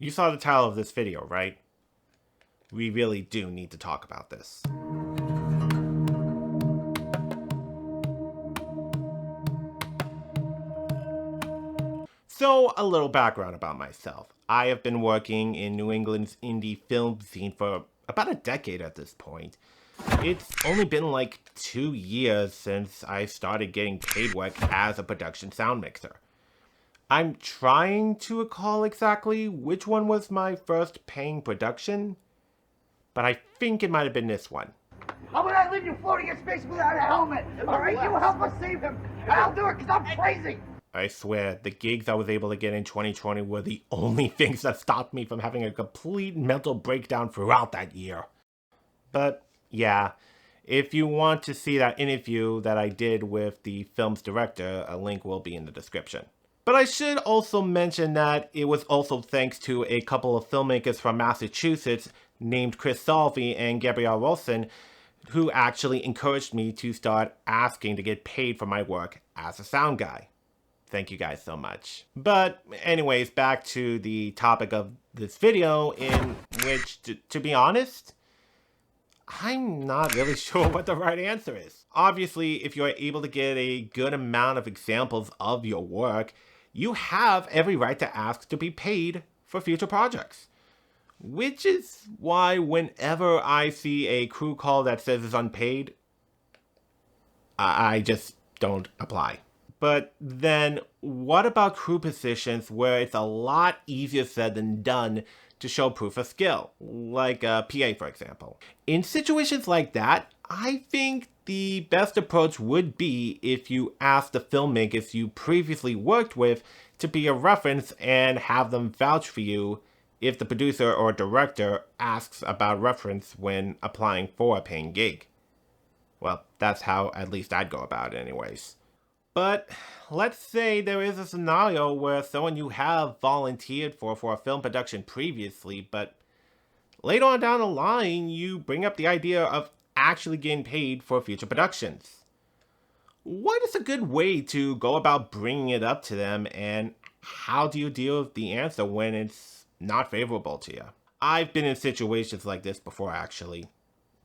You saw the title of this video, right? We really do need to talk about this. So, a little background about myself. I have been working in New England's indie film scene for about a decade at this point. It's only been like 2 years since I started getting paid work as a production sound mixer. I'm trying to recall exactly which one was my first paying production, but I think it might have been this one. How about I leave you floating in space without a helmet? Alright, you help us save him, and I'll do it because I'm crazy! I swear, the gigs I was able to get in 2020 were the only things that stopped me from having a complete mental breakdown throughout that year. But yeah, if you want to see that interview that I did with the film's director, a link will be in the description. But I should also mention that it was also thanks to a couple of filmmakers from Massachusetts named Chris Salvi and Gabrielle Wilson who actually encouraged me to start asking to get paid for my work as a sound guy. Thank you guys so much. But anyways, back to the topic of this video, in which, to be honest, I'm not really sure what the right answer is. Obviously, if you're able to get a good amount of examples of your work, you have every right to ask to be paid for future projects. Which is why whenever I see a crew call that says it's unpaid, I just don't apply. But then, what about crew positions where it's a lot easier said than done to show proof of skill, like a PA, for example? In situations like that, I think the best approach would be if you ask the filmmakers you previously worked with to be a reference and have them vouch for you if the producer or director asks about reference when applying for a paying gig. Well, that's how at least I'd go about it anyways. But let's say there is a scenario where someone you have volunteered for a film production previously, but later on down the line, you bring up the idea of actually getting paid for future productions. What is a good way to go about bringing it up to them, and how do you deal with the answer when it's not favorable to you? I've been in situations like this before, actually.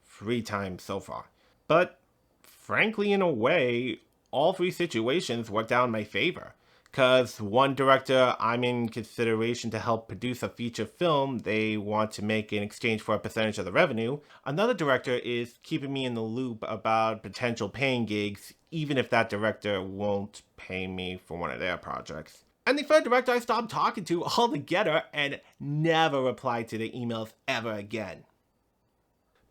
3 times so far. But frankly, in a way, all 3 situations worked out in my favor. Cause one director I'm in consideration to help produce a feature film they want to make in exchange for a percentage of the revenue. Another director is keeping me in the loop about potential paying gigs, even if that director won't pay me for one of their projects. And the third director I stopped talking to altogether and never replied to the emails ever again.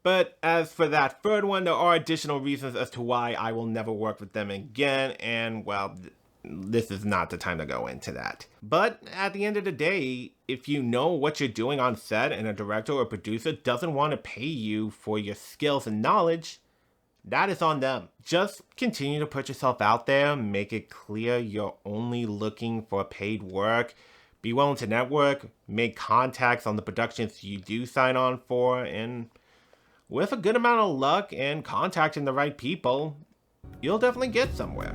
But as for that third one, there are additional reasons as to why I will never work with them again, and well, this is not the time to go into that. But at the end of the day, if you know what you're doing on set and a director or producer doesn't want to pay you for your skills and knowledge, that is on them. Just continue to put yourself out there, make it clear you're only looking for paid work, be willing to network, make contacts on the productions you do sign on for, and with a good amount of luck and contacting the right people, you'll definitely get somewhere.